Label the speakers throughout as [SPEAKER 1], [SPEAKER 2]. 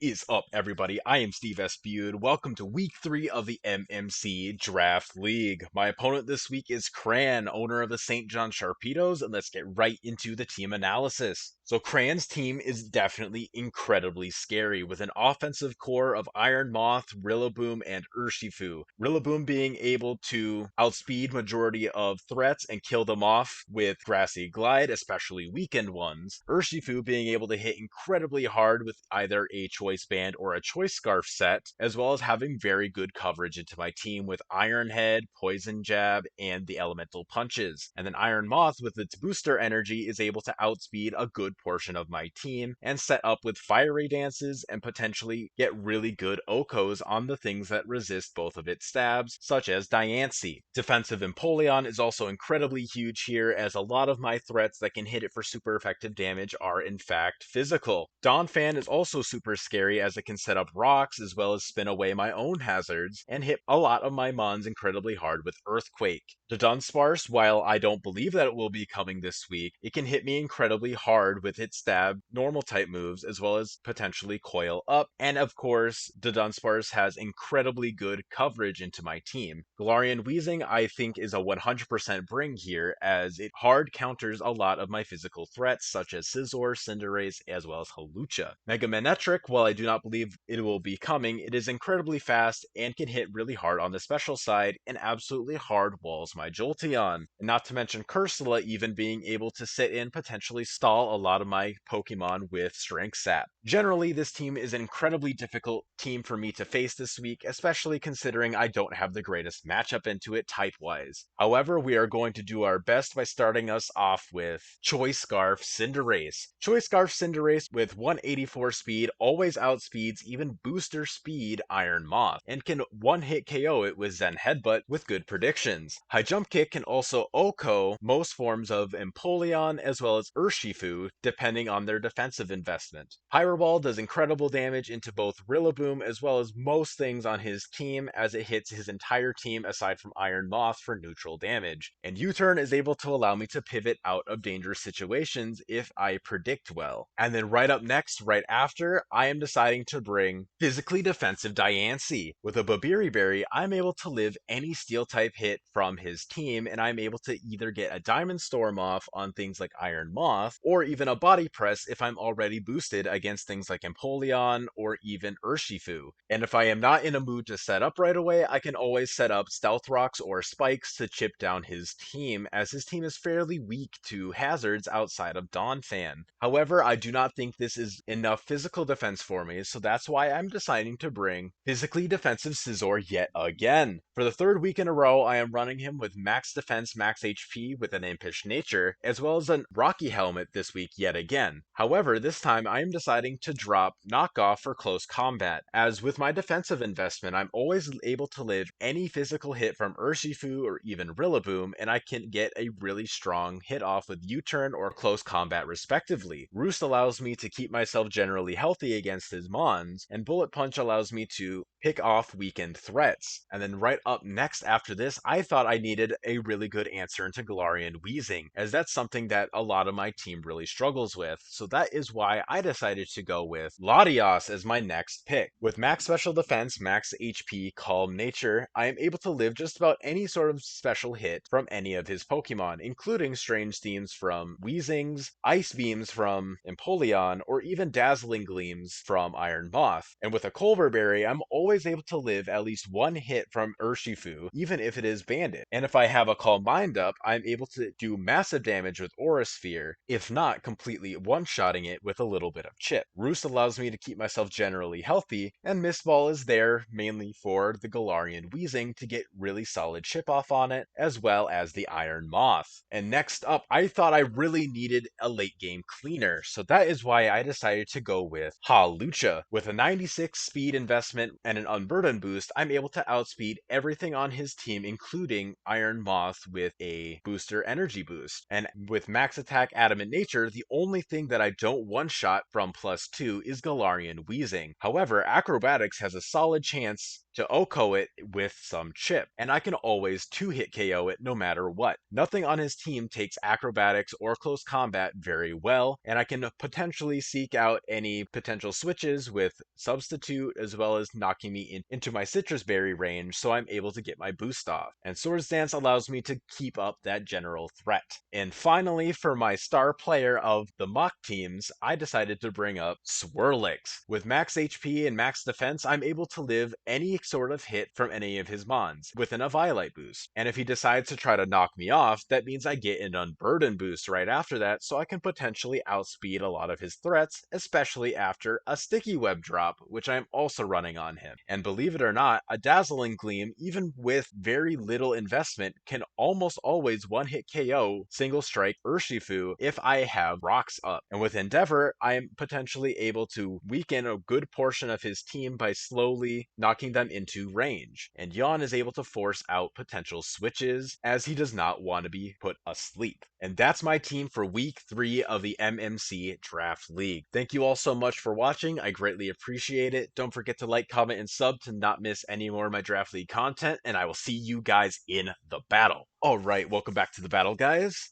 [SPEAKER 1] Is up, everybody? I am Steve S. Bude. Welcome to week 3 of the MMC Draft League. My opponent this week is Crann, owner of the St. John Sharpedos, and let's get right into the team analysis. So Crann's team is definitely incredibly scary, with an offensive core of Iron Moth, Rillaboom, and Urshifu. Rillaboom being able to outspeed majority of threats and kill them off with Grassy Glide, especially weakened ones. Urshifu being able to hit incredibly hard with either a Choice Band or a Choice Scarf set, as well as having very good coverage into my team with Iron Head, Poison Jab, and the Elemental Punches. And then Iron Moth, with its booster energy, is able to outspeed a good portion of my team and set up with Fiery Dances and potentially get really good Okos on the things that resist both of its stabs, such as Diancie. Defensive Empoleon is also incredibly huge here, as a lot of my threats that can hit it for super effective damage are in fact physical. Donphan is also super scary, as it can set up rocks as well as spin away my own hazards and hit a lot of my mons incredibly hard with Earthquake. The Dunsparce, while I don't believe that it will be coming this week, it can hit me incredibly hard with its stab normal type moves as well as potentially coil up, and of course the Dunsparce has incredibly good coverage into my team. Galarian Weezing I think is a 100% bring here, as it hard counters a lot of my physical threats such as Scizor, Cinderace, as well as Hawlucha. Mega Manectric, while I do not believe it will be coming, it is incredibly fast and can hit really hard on the special side and absolutely hard walls my Jolteon. And not to mention Cursula even being able to sit in potentially stall a lot of my Pokemon with Strength Sap. Generally, this team is an incredibly difficult team for me to face this week, especially considering I don't have the greatest matchup into it type-wise. However, we are going to do our best by starting us off with Choice Scarf Cinderace. Choice Scarf Cinderace with 184 speed always outspeeds even booster speed Iron Moth, and can one-hit KO it with Zen Headbutt with good predictions. High Jump Kick can also OHKO most forms of Empoleon as well as Urshifu, depending on their defensive investment. Pyro Ball does incredible damage into both Rillaboom as well as most things on his team, as it hits his entire team aside from Iron Moth for neutral damage. And U-Turn is able to allow me to pivot out of dangerous situations if I predict well. And then right up next, right after, I am deciding to bring Physically Defensive Diancie. With a Babiri Berry, I'm able to live any Steel type hit from his team, and I'm able to either get a Diamond Storm off on things like Iron Moth, or even a Body Press if I'm already boosted against things like Empoleon or even Urshifu. And if I am not in a mood to set up right away, I can always set up Stealth Rocks or Spikes to chip down his team, as his team is fairly weak to hazards outside of Donphan. However, I do not think this is enough physical defense for me, so that's why I'm deciding to bring Physically Defensive Scizor yet again. For the third week in a row, I am running him with max defense, max HP with an Impish Nature, as well as a Rocky Helmet this week yet again. However, this time I am deciding to drop Knockoff for close combat, as with my defensive investment, I'm always able to live any physical hit from Urshifu or even Rillaboom, and I can get a really strong hit off with U-Turn or close combat respectively. Roost allows me to keep myself generally healthy against his mons, and Bullet Punch allows me to pick off weakened threats. And then right up next after this, I thought I needed a really good answer into Galarian Weezing, as that's something that a lot of my team really struggles with, so that is why I decided to go with Latios as my next pick. With max special defense, max HP, calm nature, I am able to live just about any sort of special hit from any of his Pokemon, including Strange Steams from Weezings, Ice Beams from Empoleon, or even Dazzling Gleams from Iron Moth. And with a Culver Berry, I'm always able to live at least one hit from Urshifu, even if it is Bandit. And if I have a Calm Mind up, I'm able to do massive damage with Aura Sphere, if not completely one-shotting it with a little bit of chip. Roost allows me to keep myself generally healthy, and Mist Ball is there mainly for the Galarian Weezing to get really solid chip off on it, as well as the Iron Moth. And next up, I thought I really needed a late game cleaner, so that is why I decided to go with Hawlucha. With a 96 speed investment and an Unburden boost, I'm able to outspeed everything on his team, including Iron Moth with a booster energy boost. And with max attack Adamant Nature, the only thing that I don't one-shot from +2 is Galarian Wheezing. However, Acrobatics has a solid chance to OHKO it with some chip, and I can always 2-hit KO it no matter what. Nothing on his team takes Acrobatics or Close Combat very well, and I can potentially seek out any potential switches with Substitute as well as knocking me into my Citrus Berry range so I'm able to get my boost off. And Swords Dance allows me to keep up that general threat. And finally, for my star player of the mock teams, I decided to bring up Swirlix. With max HP and max defense, I'm able to live any sort of hit from any of his mons within a Violet boost. And if he decides to try to knock me off, that means I get an Unburden boost right after that, so I can potentially outspeed a lot of his threats, especially after a Sticky Web drop, which I'm also running on him. And believe it or not, a Dazzling Gleam, even with very little investment, can almost always one-hit KO Single Strike Urshifu if I have rocks up. And with Endeavor, I am potentially able to weaken a good portion of his team by slowly knocking them into range. And Yawn is able to force out potential switches, as he does not want to be put asleep. And that's my team for week 3 of the MMC Draft League. Thank you all so much for watching. I greatly appreciate it. Don't forget to like, comment, and sub to not miss any more of my Draft League content, and I will see you guys in the battle. Alright, welcome back to the battle, guys.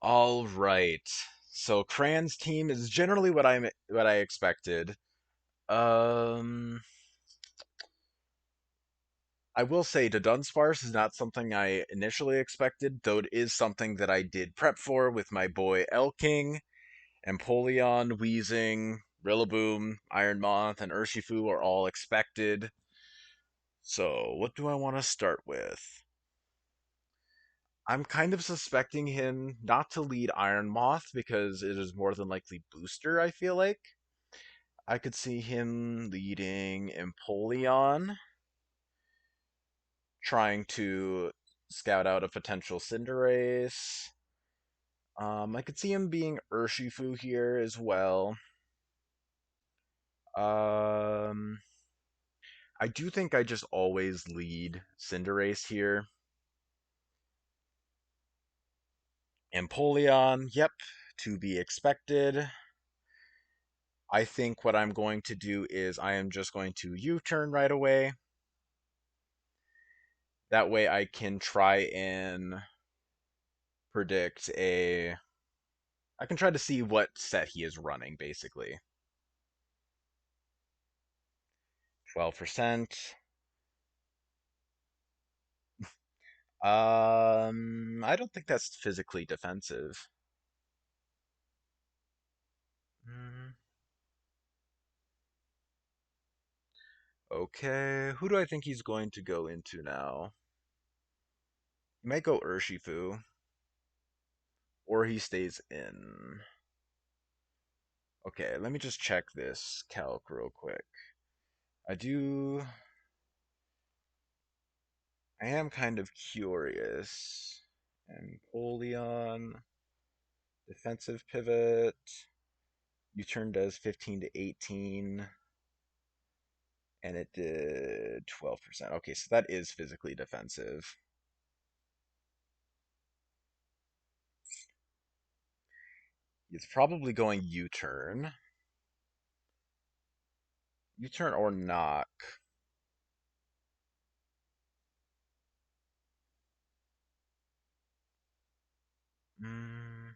[SPEAKER 1] Alright. So Crann's team is generally what I expected. Um I will say the Dunsparce is not something I initially expected, though it is something that I did prep for with my boy Elking. Empoleon, Wheezing, Rillaboom, Iron Moth, and Urshifu are all expected. So, what do I want to start with? I'm kind of suspecting him not to lead Iron Moth because it is more than likely booster, I feel like. I could see him leading Empoleon, trying to scout out a potential Cinderace. I could see him being Urshifu here as well. Um, I do think I just always lead Cinderace here. Empoleon, yep, to be expected. I think what I'm going to do is I am just going to U-turn right away. That way I can try and predict a... I can try to see what set he is running, basically. 12%. I don't think that's physically defensive. Mm, okay, who do I think he's going to go into now? He might go Urshifu, or he stays in. Okay, let me just check this calc real quick. I do. I am kind of curious. Empoleon, defensive pivot. U-turn does 15 to 18, and it did 12%. Okay, so that is physically defensive. He's probably going U-turn. U-turn or knock. Mm.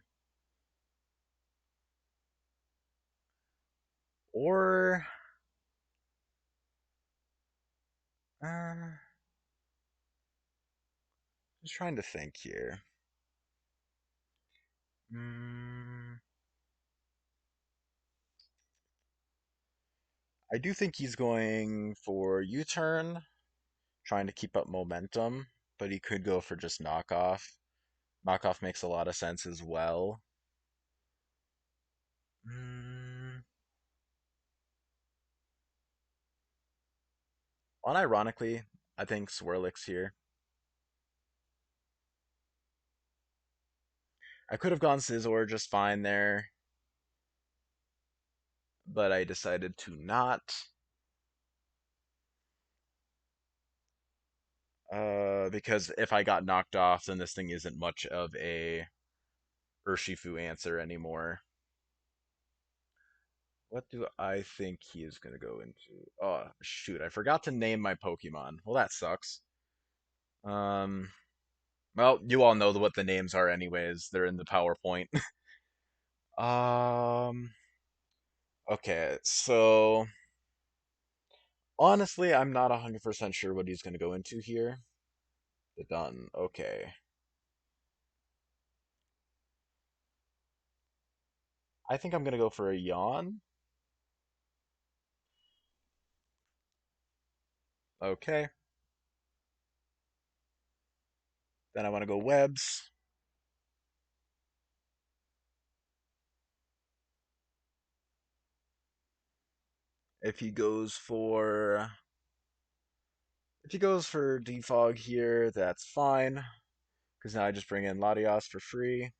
[SPEAKER 1] Or just trying to think here. Mm, I do think he's going for U-turn, trying to keep up momentum, but he could go for just knockoff. Knockoff makes a lot of sense as well. Mm, unironically, I think Swirlix here. I could have gone Scizor just fine there, but I decided to not. Because if I got knocked off, then this thing isn't much of a Urshifu answer anymore. What do I think he is going to go into? Oh, shoot. I forgot to name my Pokemon. Well, that sucks. Um, well, you all know what the names are anyways. They're in the PowerPoint. Um, okay. So, honestly, I'm not 100% sure what he's going to go into here. The done. Okay. I think I'm going to go for a yawn. Okay. Then I want to go webs. If he goes for if he goes for defog here, that's fine. Because now I just bring in Latios for free.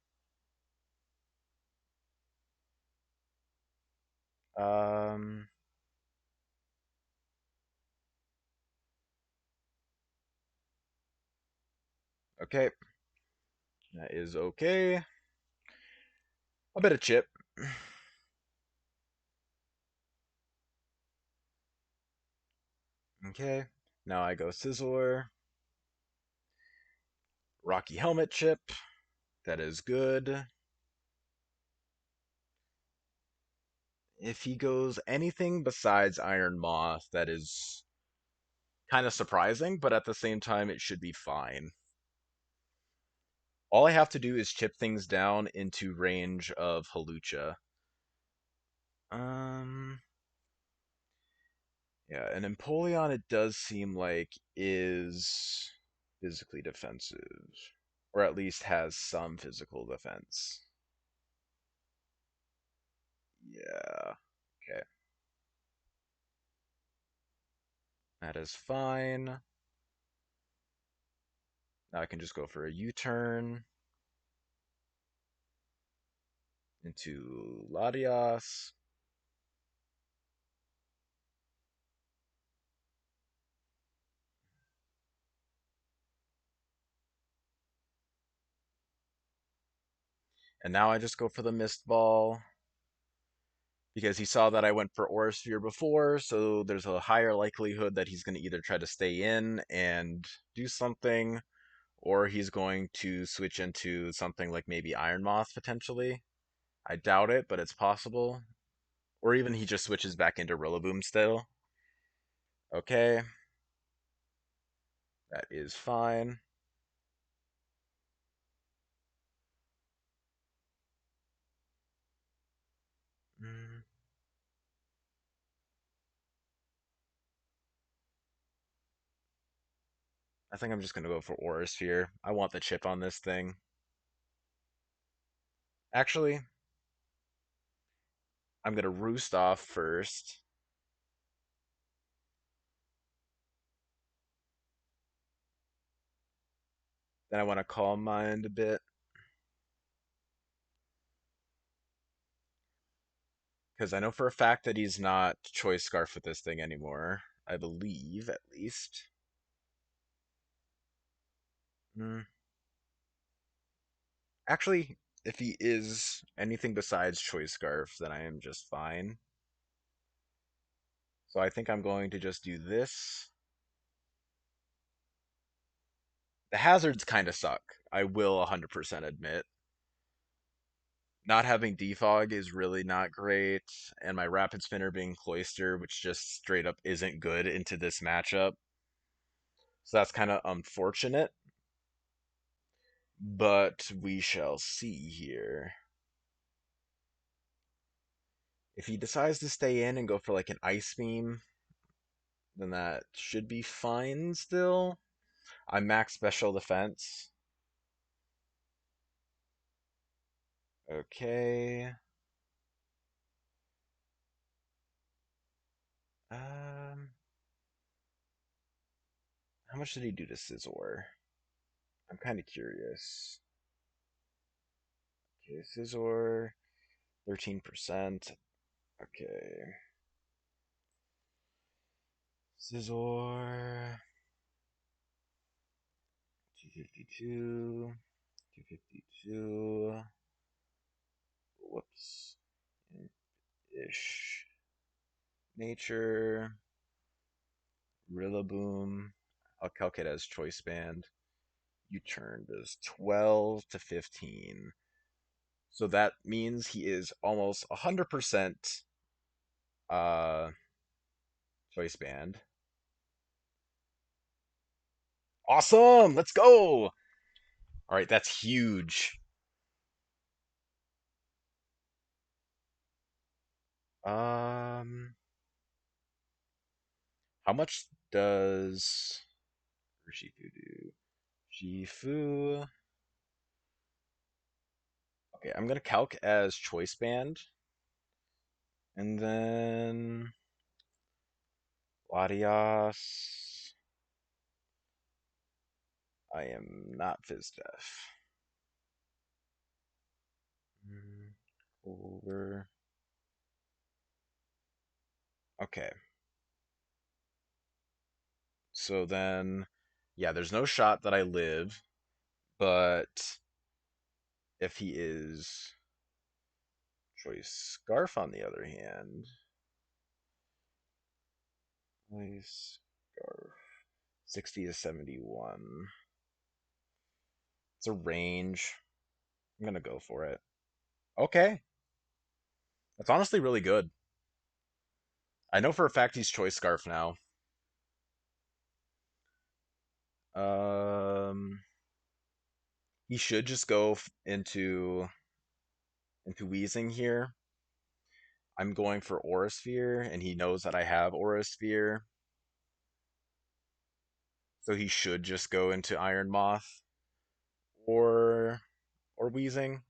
[SPEAKER 1] Um, okay. That is okay. A bit of chip. Okay. Now I go Scizor. Rocky Helmet chip. That is good. If he goes anything besides Iron Moth, that is kind of surprising, but at the same time, it should be fine. All I have to do is chip things down into range of Halucha. Um, yeah, and Empoleon, it does seem like is physically defensive, or at least has some physical defense. Yeah, okay, that is fine. Now I can just go for a U-turn into Latias. And now I just go for the Mist Ball because he saw that I went for Aura Sphere before, so there's a higher likelihood that he's going to either try to stay in and do something, or he's going to switch into something like maybe Iron Moth potentially. I doubt it, but it's possible. Or even he just switches back into Rillaboom still. Okay, that is fine. Mm, I think I'm just gonna go for Aura Sphere. I want the chip on this thing. Actually, I'm gonna roost off first. Then I want to Calm Mind a bit. Because I know for a fact that he's not Choice Scarf with this thing anymore. I believe, at least. Mm. Actually, if he is anything besides Choice Scarf, then I am just fine. So I think I'm going to just do this. The hazards kind of suck. I will 100% admit. Not having defog is really not great, and my Rapid Spinner being Cloyster, which just straight up isn't good into this matchup. So that's kind of unfortunate, but we shall see here. If he decides to stay in and go for like an Ice Beam, then that should be fine still. I'm max special defense. Okay. Um, how much did he do to Scizor? I'm kind of curious. Okay, Scizor, 13%. Okay. Scizor. 252. 252. Whoops. Ish. Nature. Rillaboom. I'll calculate as choice band. You turned as 12 to 15. So that means he is almost 100% uh choice band. Awesome! Let's go! All right, that's huge. Um, how much does Shifu do? Shifu. Okay, I'm gonna calc as choice band, and then Latias. I am not phys def. Over. Okay, so then, yeah, there's no shot that I live, but if he is choice scarf on the other hand, choice scarf 60 to 71. It's a range. I'm gonna go for it. Okay, that's honestly really good. I know for a fact he's choice scarf now. Um, he should just go into wheezing here. I'm going for Aura Sphere, and he knows that I have Aura Sphere, so he should just go into Iron Moth or Wheezing.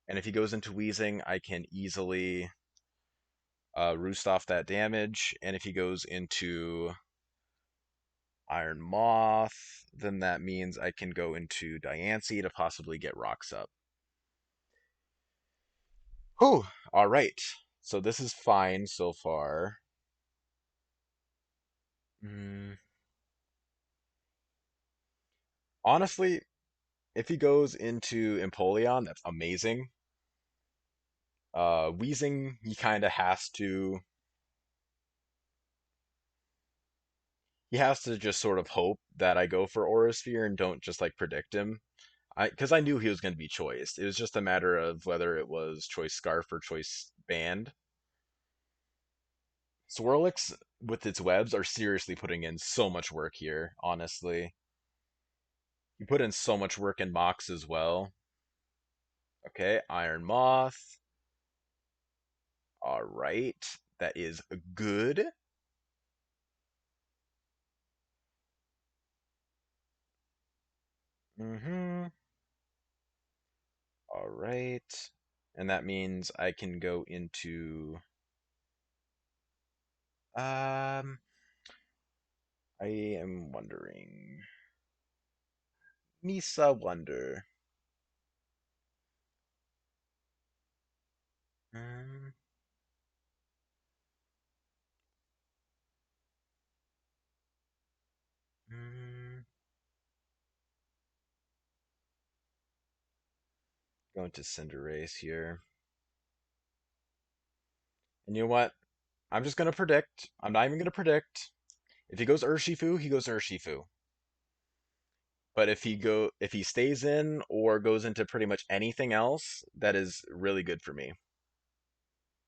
[SPEAKER 1] And if he goes into Wheezing, I can easily roost off that damage. And if he goes into Iron Moth, then that means I can go into Diancie to possibly get rocks up. Whew. All right. So this is fine so far. Mm, honestly, if he goes into Empoleon, that's amazing. Wheezing, he has to just sort of hope that I go for Aura Sphere and don't just like predict him. Because I knew he was going to be choiced. It was just a matter of whether it was choice scarf or choice band. Swirlix with its webs are seriously putting in so much work here, honestly. You put in so much work in Mox as well. Okay, Iron Moth. All right, that is good. Mm-hmm. All right. And that means I can go into I am wondering. Misa Wonder. Um, mm, Going to Cinderace here. And you know what? I'm just gonna predict. I'm not even gonna predict. If he goes Urshifu, he goes Urshifu. But if he stays in or goes into pretty much anything else, that is really good for me.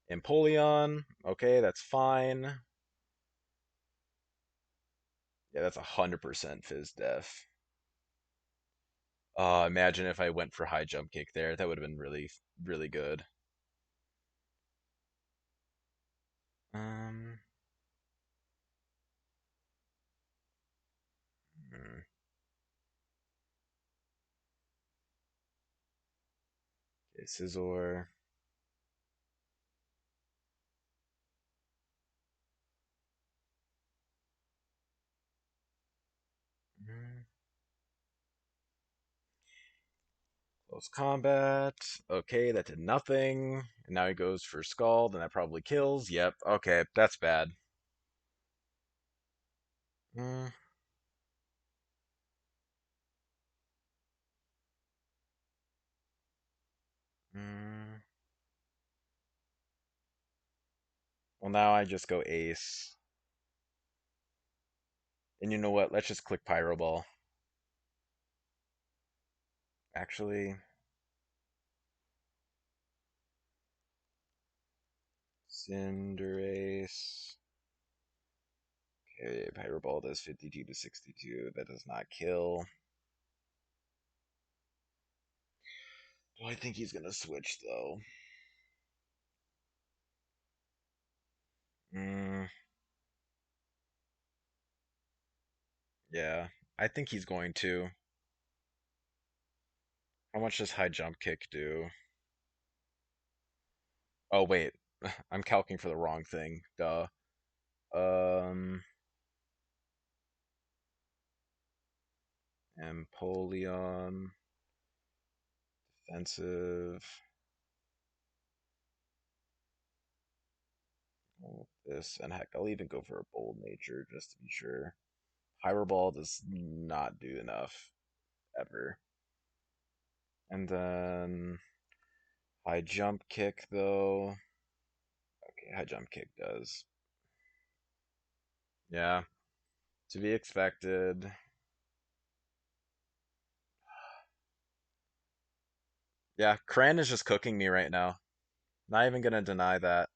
[SPEAKER 1] Empoleon, okay, that's fine. Yeah, that's 100% Fizz Def. Imagine if I went for high jump kick there. That would have been really, really good. Um, hmm, okay, Scizor. Hmm, Close combat. Okay, that did nothing. And now he goes for Scald, and that probably kills. Yep. Okay, that's bad. Hmm, Mm, well, now I just go ace. And you know what? Let's just click Pyro Ball. Actually, Cinderace. Okay, Pyro Ball does 52 to 62. That does not kill. Do I think he's gonna switch though? Mm, yeah, I think he's going to. How much does high jump kick do? Oh wait, I'm calculating for the wrong thing. Duh. Um, Empoleon, defensive. This and heck, I'll even go for a bold nature just to be sure. Pyro Ball does not do enough ever. And then high jump kick though. Okay, high jump kick does. Yeah, to be expected. Yeah, Crann is just cooking me right now. Not even gonna deny that.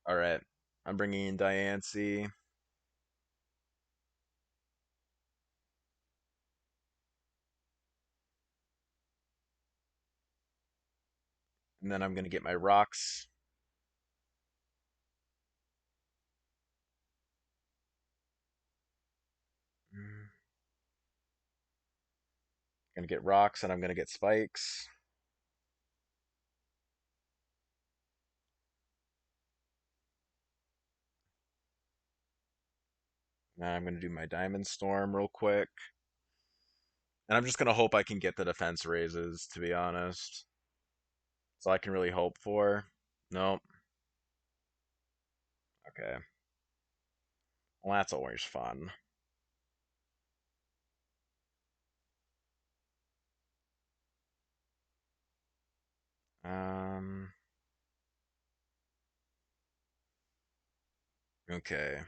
[SPEAKER 1] All right, I'm bringing in Diancie, and then I'm gonna get my rocks. Mm, Gonna get rocks, and I'm gonna get spikes. Now I'm gonna do my Diamond Storm real quick, and I'm just gonna hope I can get the defense raises. To be honest, that's all I can really hope for. Nope. Okay. Well, that's always fun. Um. Okay.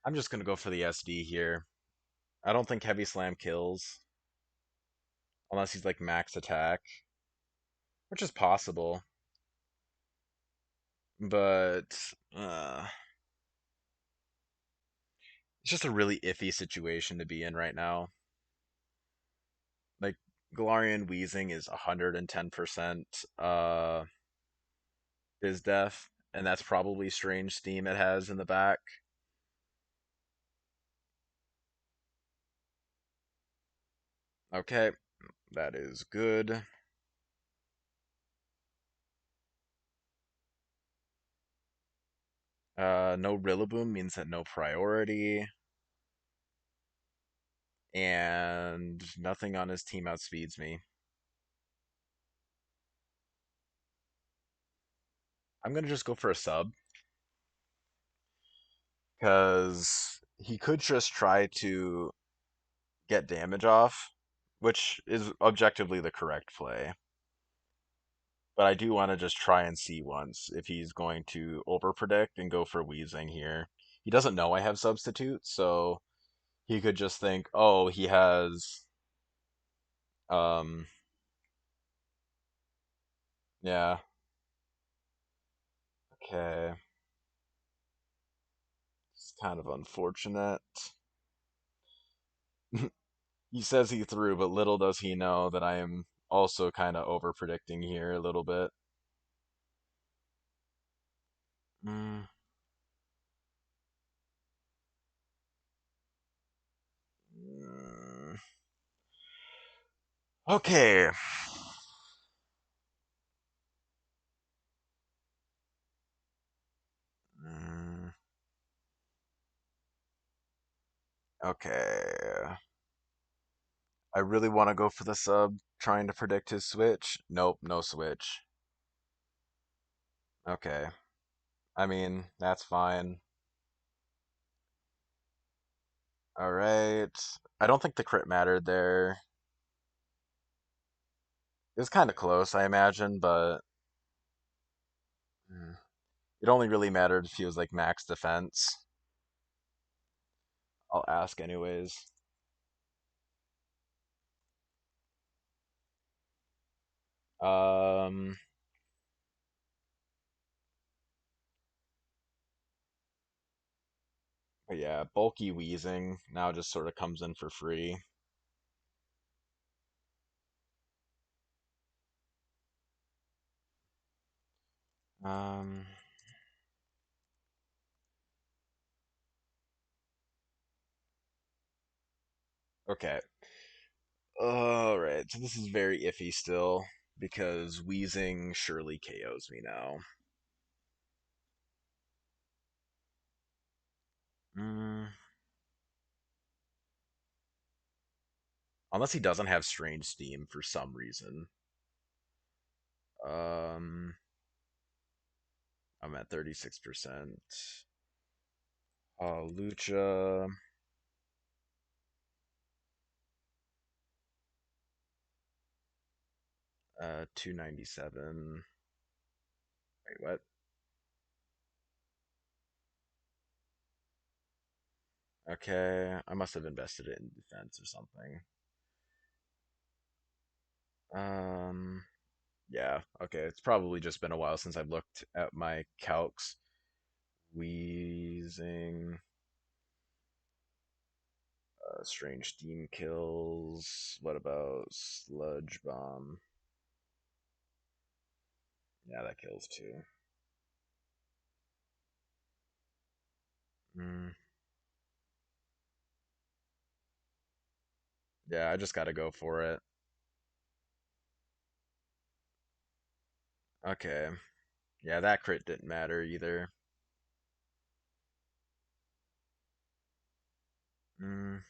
[SPEAKER 1] I'm just gonna go for the SD here. I don't think Heavy Slam kills unless he's like max attack, which is possible. But it's just a really iffy situation to be in right now. Like Galarian Wheezing is 110% is death, and that's probably strange steam it has in the back. Okay, that is good. No Rillaboom means that no priority, and nothing on his team outspeeds me. I'm gonna just go for a sub because he could just try to get damage off, which is objectively the correct play. But I do want to just try and see once if he's going to overpredict and go for wheezing here. He doesn't know I have substitute, so he could just think, oh, he has um yeah, okay. It's kind of unfortunate. He says he threw, but little does he know that I am also kind of over predicting here a little bit. Mm, mm, okay. Mm, okay. I really want to go for the sub, trying to predict his switch. Nope, no switch. Okay. I mean, that's fine. All right. I don't think the crit mattered there. It was kind of close, I imagine, but it only really mattered if he was like max defense. I'll ask anyways. Um, but yeah, bulky wheezing now just sort of comes in for free. Um, okay. All right, so this is very iffy still because wheezing surely KOs me now. Mm, unless he doesn't have strange steam for some reason. Um, I'm at 36%. Lucha, 297. Wait, what? Okay, I must have invested it in defense or something. Um, yeah, okay, it's probably just been a while since I've looked at my calcs. Wheezing, strange steam kills. What about sludge bomb? Yeah, that kills too. Mm, yeah, I just gotta go for it. Okay. Yeah, that crit didn't matter either. Mm,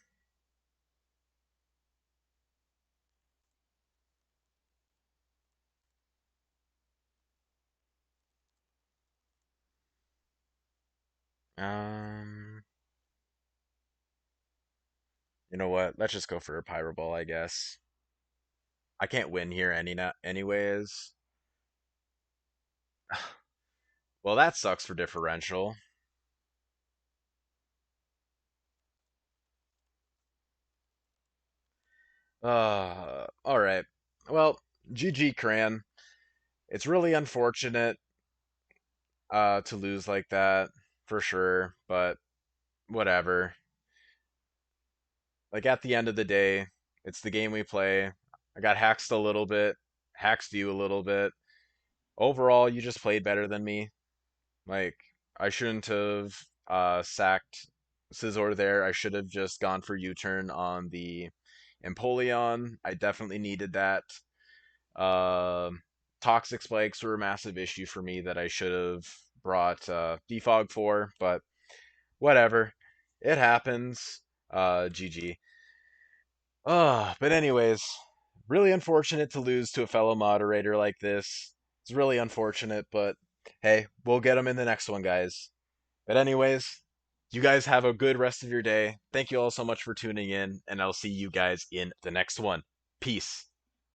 [SPEAKER 1] um, you know what? Let's just go for a pyro ball, I guess. I can't win here anyways. Well, that sucks for differential. All right. Well, GG Cran. It's really unfortunate to lose like that for sure, but whatever. Like at the end of the day, it's the game we play. I got haxed a little bit, haxed you a little bit. Overall, you just played better than me. Like I shouldn't have sacked Scizor there. I should have just gone for U-turn on the Empoleon. I definitely needed that. Um Toxic spikes were a massive issue for me that I should have brought Defog for, but whatever. It happens. GG. But anyways, really unfortunate to lose to a fellow moderator like this. It's really unfortunate, but hey, we'll get them in the next one, guys. But anyways, you guys have a good rest of your day. Thank you all so much for tuning in, and I'll see you guys in the next one. Peace.